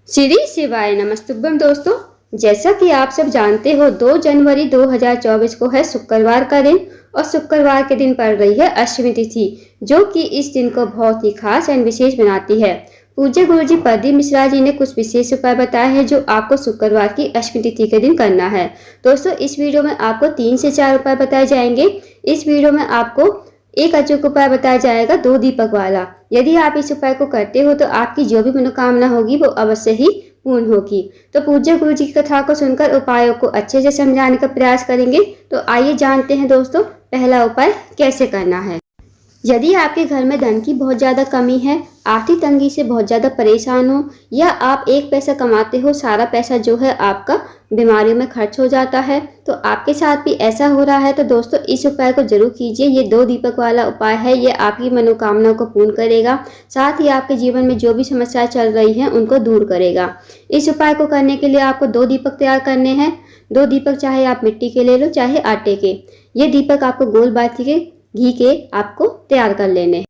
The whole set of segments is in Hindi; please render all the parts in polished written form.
श्री शिवाय नमस्तुभ्यम दोस्तों, जैसा कि आप सब जानते हो 2 जनवरी 2024 को है शुक्रवार का दिन और शुक्रवार के दिन पड़ रही है अष्टमी तिथि, जो कि इस दिन को बहुत ही खास एंड विशेष बनाती है। पूज्य गुरुजी प्रदीप मिश्रा जी ने कुछ विशेष उपाय बताए हैं जो आपको शुक्रवार की अष्टमी तिथि के दिन करना है। दोस्तों, इस वीडियो में आपको 3 से 4 उपाय बताए जाएंगे। इस वीडियो में आपको एक अचूक उपाय बताया जाएगा 2 दीपक वाला। यदि आप इस उपाय को करते हो तो आपकी जो भी मनोकामना होगी वो अवश्य ही पूर्ण होगी। तो पूज्य गुरु जी की कथा को सुनकर उपायों को अच्छे से समझाने का प्रयास करेंगे। तो आइए जानते हैं दोस्तों, पहला उपाय कैसे करना है। यदि आपके घर में धन की बहुत ज़्यादा कमी है, आर्थिक तंगी से बहुत ज़्यादा परेशान हो, या आप एक पैसा कमाते हो सारा पैसा जो है आपका बीमारियों में खर्च हो जाता है, तो आपके साथ भी ऐसा हो रहा है, तो दोस्तों इस उपाय को जरूर कीजिए। ये 2 दीपक वाला उपाय है, ये आपकी मनोकामना को पूर्ण करेगा, साथ ही आपके जीवन में जो भी समस्याएं चल रही हैं उनको दूर करेगा। इस उपाय को करने के लिए आपको 2 दीपक तैयार करने हैं। 2 दीपक चाहे आप मिट्टी के ले लो चाहे आटे के। ये दीपक आपको गोल बाती के घी के आपको तैयार कर लेने।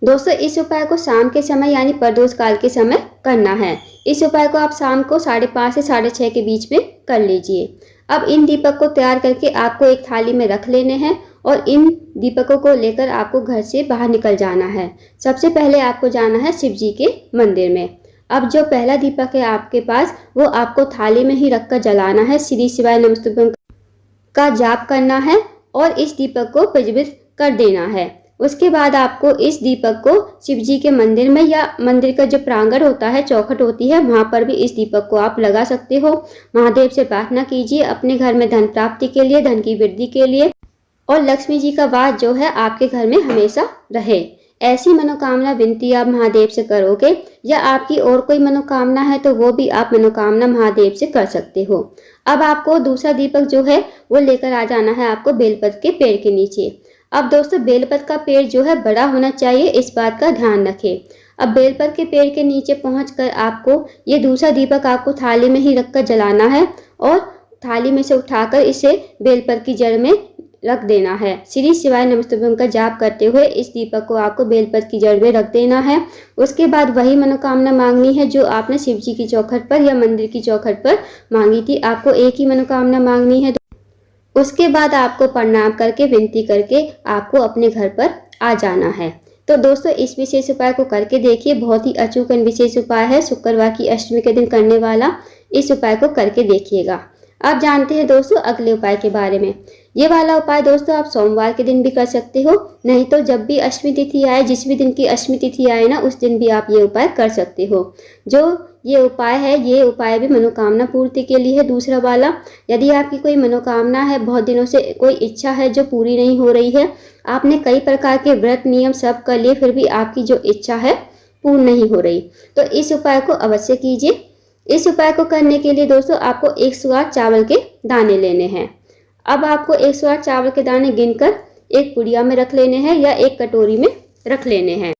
दोस्तों, इस उपाय को शाम के समय यानी प्रदोष काल के समय करना है। इस उपाय को आप शाम को 5:30 से 6:30 के बीच में कर लीजिए। अब इन दीपक को तैयार करके आपको एक थाली में रख लेने हैं और इन दीपकों को लेकर आपको घर से बाहर निकल जाना है। सबसे पहले आपको जाना है शिव जी के मंदिर में। अब जो पहला दीपक है आपके पास, वो आपको थाली में ही रखकर जलाना है। श्री शिवाय नमस्तुभ्यम का जाप करना है और इस दीपक को प्रज्वलित कर देना है। उसके बाद आपको इस दीपक को शिव जी के मंदिर में या मंदिर का जो प्रांगण होता है, चौखट होती है, वहां पर भी इस दीपक को आप लगा सकते हो। महादेव से प्रार्थना कीजिए अपने घर में धन प्राप्ति के लिए, धन की वृद्धि के लिए, और लक्ष्मी जी का वास जो है आपके घर में हमेशा रहे। ऐसी मनोकामना विनती आप महादेव से करोगे, या आपकी और कोई मनोकामना है तो वो भी आप मनोकामना महादेव से कर सकते हो। अब आपको दूसरा दीपक जो है वो लेकर आ जाना है आपको बेलपत्र के पेड़ के नीचे। अब दोस्तों, बेलपत्र का पेड़ जो है बड़ा होना चाहिए, इस बात का ध्यान रखें। अब बेलपत्र के पेड़ के नीचे पहुंचकर आपको ये दूसरा दीपक आपको थाली में ही रखकर जलाना है और थाली में से उठाकर इसे बेलपत्र की जड़ में रख देना है। श्री शिवाय नमस्तुभ्यम का जाप करते हुए इस दीपक को आपको बेलपत्र की जड़ में रख देना है। उसके बाद वही मनोकामना मांगनी है जो आपने शिव जी की चौखट पर या मंदिर की चौखट पर मांगी थी। आपको एक ही मनोकामना मांगनी है। उसके बाद आपको प्रणाम करके विनती करके आपको अपने घर पर आ जाना है। तो दोस्तों, इस विशेष उपाय को करके देखिए, बहुत ही अचूक एवं विशेष उपाय है। शुक्रवार की अष्टमी के दिन करने वाला इस उपाय को करके देखिएगा। अब जानते हैं दोस्तों अगले उपाय के बारे में। ये वाला उपाय दोस्तों आप सोमवार के दिन भी कर सकते हो, नहीं तो जब भी अष्टमी तिथि आए, जिस भी दिन की अष्टमी तिथि आए ना, उस दिन भी आप ये उपाय कर सकते हो। जो ये उपाय है, ये उपाय भी मनोकामना पूर्ति के लिए है। दूसरा वाला, यदि आपकी कोई मनोकामना है, बहुत दिनों से कोई इच्छा है जो पूरी नहीं हो रही है, आपने कई प्रकार के व्रत नियम सब कर लिए, फिर भी आपकी जो इच्छा है पूर्ण नहीं हो रही, तो इस उपाय को अवश्य कीजिए। इस उपाय को करने के लिए दोस्तों आपको 108 चावल के दाने लेने हैं। अब आपको 108 चावल के दाने गिनकर एक पुड़िया में रख लेने हैं या एक कटोरी में रख लेने हैं।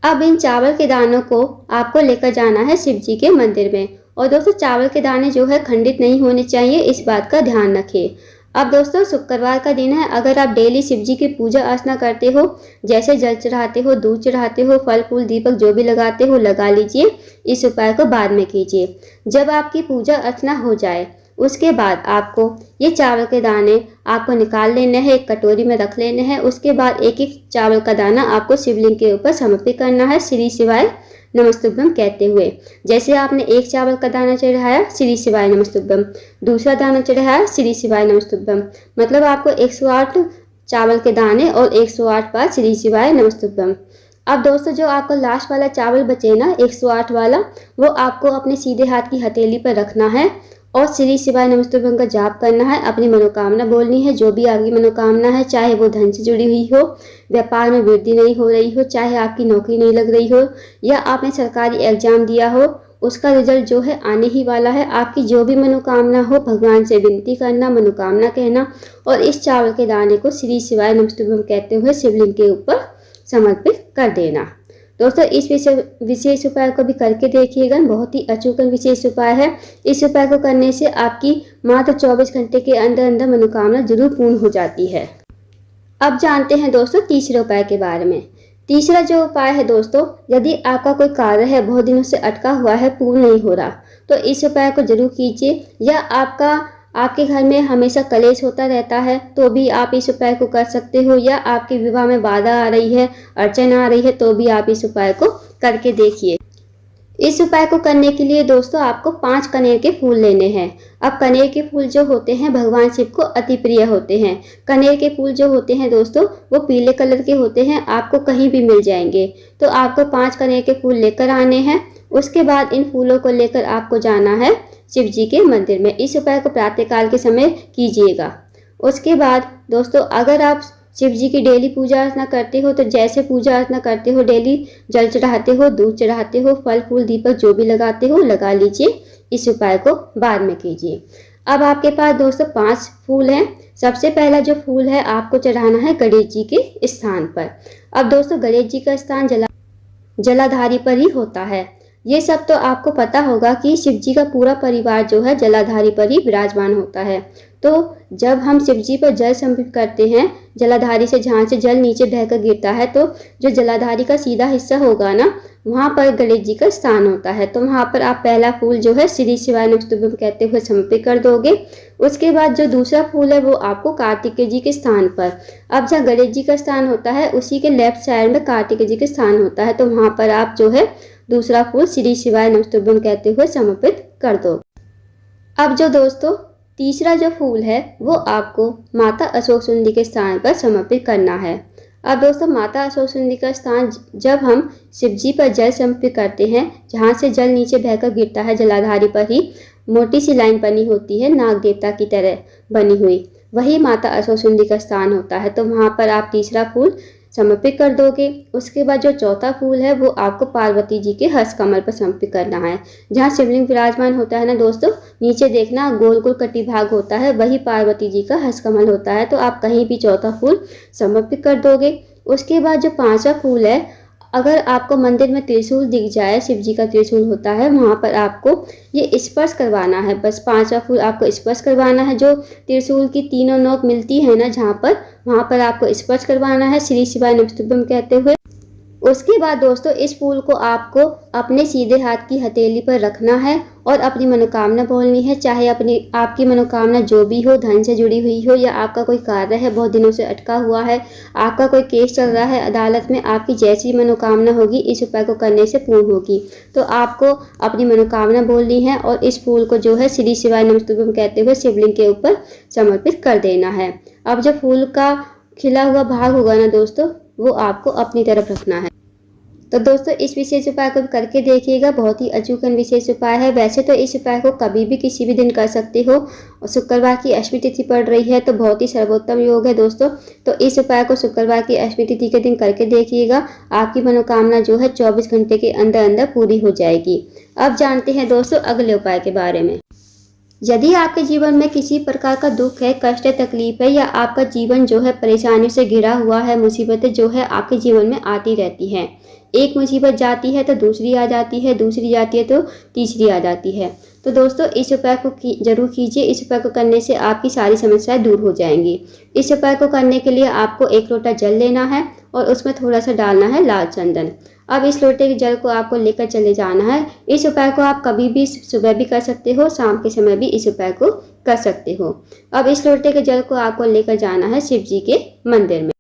अब इन चावल के दानों को आपको लेकर जाना है शिव जी के मंदिर में। और दोस्तों, चावल के दाने जो है खंडित नहीं होने चाहिए, इस बात का ध्यान रखें। अब दोस्तों, शुक्रवार का दिन है। अगर आप डेली शिव जी की पूजा अर्चना करते हो, जैसे जल चढ़ाते हो, दूध चढ़ाते हो, फल फूल दीपक जो भी लगाते हो लगा लीजिए। इस उपाय को बाद में कीजिए। जब आपकी पूजा अर्चना हो जाए उसके बाद आपको ये चावल के दाने आपको निकाल लेने हैं, एक कटोरी में रख लेने हैं। उसके बाद एक एक चावल का दाना आपको शिवलिंग के ऊपर समर्पित करना है, श्री शिवाय नमस्तुभ्यम कहते हुए। जैसे आपने एक चावल का दाना चढ़ाया, श्री शिवाय नमस्तुभ्यम, दूसरा दाना चढ़ाया, श्री शिवाय नमस्तुभ्यम, मतलब आपको 108 चावल के दाने और 108 बार श्री शिवाय नमस्तुभ्यम। अब दोस्तों, जो आपका लास्ट वाला चावल बचे ना 108 वाला, वो आपको अपने सीधे हाथ की हथेली पर रखना है और श्री शिवाय नमस्तुभ्यम का जाप करना है। अपनी मनोकामना बोलनी है, जो भी आपकी मनोकामना है, चाहे वो धन से जुड़ी हुई हो, व्यापार में वृद्धि नहीं हो रही हो, चाहे आपकी नौकरी नहीं लग रही हो, या आपने सरकारी एग्जाम दिया हो, उसका रिजल्ट जो है आने ही वाला है। आपकी जो भी मनोकामना हो, भगवान से विनती करना, मनोकामना कहना और इस चावल के दाने को श्री शिवाय नमस्तुभ्यम कहते हुए शिवलिंग के ऊपर समर्पित कर देना। दोस्तों, इस विशेष उपाय को भी करके देखिएगा, बहुत ही अचूक विशेष उपाय है। इस उपाय को करने से आपकी मात्र 24 घंटे के अंदर अंदर मनोकामना जरूर पूर्ण हो जाती है। अब जानते हैं दोस्तों तीसरे उपाय के बारे में। तीसरा जो उपाय है दोस्तों, यदि आपका कोई कार्य है बहुत दिनों से अटका हुआ है, पूर्ण नहीं हो रहा, तो इस उपाय को जरूर कीजिए। या आपके घर में हमेशा कलेश होता रहता है तो भी आप इस उपाय को कर सकते हो। या आपके विवाह में बाधा आ रही है, अड़चन आ रही है, तो भी आप इस उपाय को करके देखिए। इस उपाय को करने के लिए दोस्तों आपको 5 कनेर के फूल लेने हैं। अब कनेर के फूल जो होते हैं भगवान शिव को अति प्रिय होते हैं। कनेर के फूल जो होते हैं दोस्तों वो पीले कलर के होते हैं, आपको कहीं भी मिल जाएंगे। तो आपको 5 कनेर के फूल लेकर आने हैं। उसके बाद इन फूलों को लेकर आपको जाना है शिव जी के मंदिर में। इस उपाय को प्रातःकाल के समय कीजिएगा। उसके बाद दोस्तों अगर आप शिव जी की डेली पूजा अर्चना करते हो तो जैसे पूजा अर्चना करते हो, डेली जल चढ़ाते हो, दूध चढ़ाते हो, फल फूल दीपक जो भी लगाते हो लगा लीजिए। इस उपाय को बाद में कीजिए। अब आपके पास दोस्तों 5 फूल हैं। सबसे पहला जो फूल है आपको चढ़ाना है गणेश जी के स्थान पर। अब दोस्तों गणेश जी का स्थान जलाधारी पर ही होता है। ये सब तो आपको पता होगा कि शिव जी का पूरा परिवार जो है जलाधारी पर ही विराजमान होता है। तो जब हम शिव जी पर जल समर्पित करते हैं जलाधारी से, जहाँ से जल नीचे बहकर गिरता है, तो जो जलाधारी का सीधा हिस्सा होगा ना, वहाँ पर गणेश जी का स्थान होता है। तो वहाँ पर आप पहला फूल जो है श्री शिवाय नमस्तुभ्यं कहते हुए समर्पित कर दोगे। उसके बाद जो दूसरा फूल है वो आपको कार्तिकेय जी के स्थान पर, अब जहाँ गणेश जी का स्थान होता है उसी के लेफ्ट साइड में कार्तिकेय जी का स्थान होता है, तो वहाँ पर आप जो है दूसरा फूल श्री शिवाय नमस्तुभ्यं कहते हुए समर्पित कर दो। अब जो दोस्तों तीसरा जो फूल है वो आपको माता अशोक सुंदरी के स्थान पर समर्पित करना है। अब दोस्तों माता अशोक सुंदरी का स्थान जब हम शिव जी पर जल समर्पित करते हैं, जहाँ से जल नीचे बहकर गिरता है जलाधारी पर ही मोटी सी लाइन बनी होती है नाग देवता की तरह बनी हुई, वही माता अशोक सुंदरी का स्थान होता है। तो वहाँ पर आप तीसरा फूल समर्पित कर दोगे। उसके बाद जो चौथा फूल है वो आपको पार्वती जी के हस्त कमल पर समर्पित करना है। जहाँ शिवलिंग विराजमान होता है ना दोस्तों, नीचे देखना गोल गोल कटी भाग होता है, वही पार्वती जी का हस्त कमल होता है। तो आप कहीं भी चौथा फूल समर्पित कर दोगे। उसके बाद जो 5वां फूल है, अगर आपको मंदिर में त्रिशूल दिख जाए, शिव जी का त्रिशूल होता है, वहाँ पर आपको ये स्पर्श करवाना है। बस 5वां फूल आपको स्पर्श करवाना है। जो त्रिशूल की तीनों नोक मिलती है ना जहाँ पर, वहाँ पर आपको स्पर्श करवाना है श्री शिवाय नमस्तुभ्यं कहते हुए। उसके बाद दोस्तों इस फूल को आपको अपने सीधे हाथ की हथेली पर रखना है और अपनी मनोकामना बोलनी है। चाहे आपकी मनोकामना जो भी हो, धन से जुड़ी हुई हो, या आपका कोई कार्य है बहुत दिनों से अटका हुआ है, आपका कोई केस चल रहा है अदालत में, आपकी जैसी मनोकामना होगी इस उपाय को करने से पूर्ण होगी। तो आपको अपनी मनोकामना बोलनी है और इस फूल को जो है श्री शिवाय नमस्तुभ्यं कहते हुए शिवलिंग के ऊपर समर्पित कर देना है। अब जो फूल का खिला हुआ भाग होगा ना दोस्तों, वो आपको अपनी तरफ रखना है। तो दोस्तों इस विशेष उपाय को करके देखिएगा, बहुत ही अचूक विशेष उपाय है। वैसे तो इस उपाय को कभी भी किसी भी दिन कर सकते हो, और शुक्रवार की अष्टमी तिथि पड़ रही है तो बहुत ही सर्वोत्तम योग है दोस्तों। तो इस उपाय को शुक्रवार की अष्टमी तिथि के दिन करके देखिएगा, आपकी मनोकामना जो है 24 घंटे के अंदर अंदर पूरी हो जाएगी। अब जानते हैं दोस्तों अगले उपाय के बारे में। यदि आपके जीवन में किसी प्रकार का दुख है, कष्ट है, तकलीफ है, या आपका जीवन जो है परेशानी से घिरा हुआ है, मुसीबतें जो है आपके जीवन में आती रहती हैं, एक मुसीबत जाती है तो दूसरी आ जाती है, दूसरी जाती है तो तीसरी आ जाती है, तो दोस्तों इस उपाय को जरूर कीजिए। इस उपाय को करने से आपकी सारी समस्याएं दूर हो जाएंगी। इस उपाय को करने के लिए आपको 1 लोटा जल लेना है और उसमें थोड़ा सा डालना है लाल चंदन। अब इस लोटे के जल को आपको लेकर चले जाना है। इस उपाय को आप कभी भी सुबह भी कर सकते हो, शाम के समय भी इस उपाय को कर सकते हो। अब इस लोटे के जल को आपको लेकर जाना है शिव जी के मंदिर में।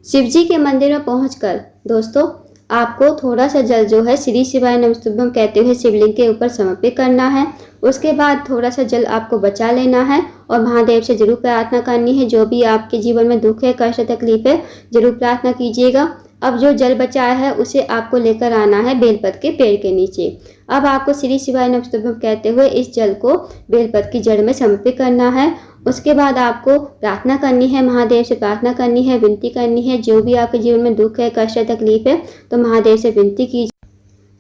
शिव जी के मंदिर में पहुंचकर दोस्तों आपको थोड़ा सा जल जो है श्री शिवाय नमस्तुभ्यं कहते हुए शिवलिंग के ऊपर समर्पित करना है। उसके बाद थोड़ा सा जल आपको बचा लेना है और महादेव से जरूर प्रार्थना करनी है। जो भी आपके जीवन में दुख है, कष्ट, तकलीफ है, जरूर प्रार्थना कीजिएगा। अब जो जल बचाया है उसे आपको लेकर आना है बेलपत के पेड़ के नीचे। अब आपको श्री शिवाय नमस्तुभ्यं कहते हुए इस जल को बेलपत की जड़ में समर्पित करना है। उसके बाद आपको प्रार्थना करनी है, महादेव से प्रार्थना करनी है, विनती करनी है। जो भी आपके जीवन में दुख है, कष्ट है, तकलीफ है, तो महादेव से विनती कीजिए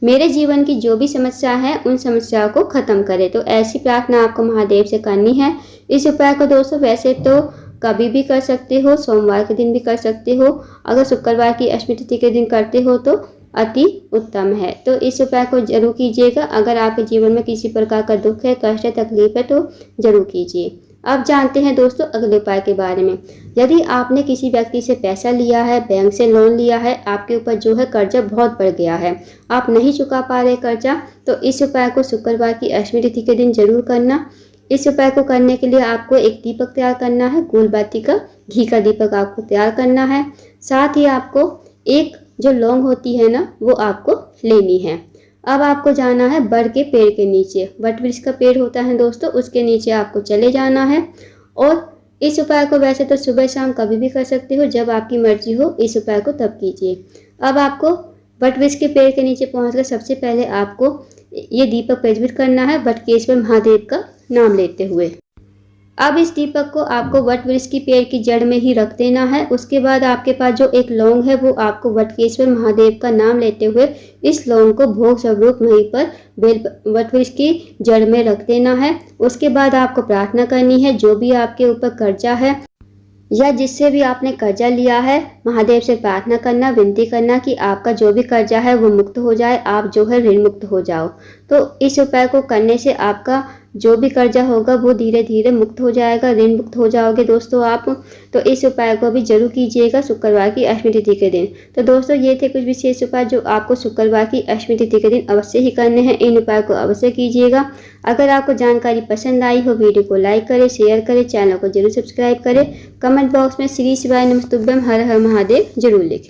मेरे जीवन की जो भी समस्या है उन समस्याओं को खत्म करे। तो ऐसी प्रार्थना आपको महादेव से करनी है। इस उपाय को दोस्तों वैसे तो कभी भी कर सकते हो, सोमवार के दिन भी कर सकते हो, अगर शुक्रवार की अष्टमी तिथि के दिन करते हो तो अति उत्तम है। तो इस उपाय को जरूर कीजिएगा। अगर आपके जीवन में किसी प्रकार का दुख है, कष्ट है, तकलीफ है तो जरूर कीजिए। अब जानते हैं दोस्तों अगले उपाय के बारे में। यदि आपने किसी व्यक्ति से पैसा लिया है, बैंक से लोन लिया है, आपके ऊपर जो है कर्जा बहुत बढ़ गया है, आप नहीं चुका पा रहे कर्जा, तो इस उपाय को शुक्रवार की अष्टमी तिथि के दिन जरूर करना। इस उपाय को करने के लिए आपको एक दीपक तैयार करना है, गोलबाती का घी का दीपक आपको तैयार करना है। साथ ही आपको एक जो लौंग होती है ना, वो आपको लेनी है। अब आपको जाना है बर के पेड़ के नीचे, वट वृक्ष का पेड़ होता है दोस्तों, उसके नीचे आपको चले जाना है। और इस उपाय को वैसे तो सुबह शाम कभी भी कर सकते हो, जब आपकी मर्जी हो इस उपाय को तब कीजिए। अब आपको वट वृक्ष के पेड़ के नीचे पहुंचकर सबसे पहले आपको ये दीपक प्रज्वलित करना है वटकेश्वर महादेव का नाम लेते हुए। अब इस दीपक को आपको वट वृक्ष की पेड़ की जड़ में ही रख देना है। उसके बाद आपके पास जो एक लौंग है वो आपको वटकेश्वर महादेव का नाम लेते हुए इस लौंग को भोग स्वरूप वहीं पर वट वृक्ष की जड़ में रख देना है। उसके बाद आपको प्रार्थना करनी है, जो भी आपके ऊपर कर्जा है या जिससे भी आपने कर्जा लिया है, महादेव से प्रार्थना करना, विनती करना कि आपका जो भी कर्जा है वो मुक्त हो जाए, आप जो है ऋण मुक्त हो जाओ। तो इस उपाय को करने से आपका जो भी कर्जा होगा वो धीरे धीरे मुक्त हो जाएगा, ऋण मुक्त हो जाओगे दोस्तों आप। तो इस उपाय को भी जरूर कीजिएगा शुक्रवार की अष्टमी तिथि के दिन। तो दोस्तों ये थे कुछ विशेष उपाय जो आपको शुक्रवार की अष्टमी तिथि के दिन अवश्य ही करने हैं। इन उपाय को अवश्य कीजिएगा। अगर आपको जानकारी पसंद आई हो, वीडियो को लाइक करें, शेयर करें, चैनल को जरूर सब्सक्राइब करें। कमेंट बॉक्स में श्री शिवाय नमस्तुभ्यम हर हर महादेव जरूर लिखें।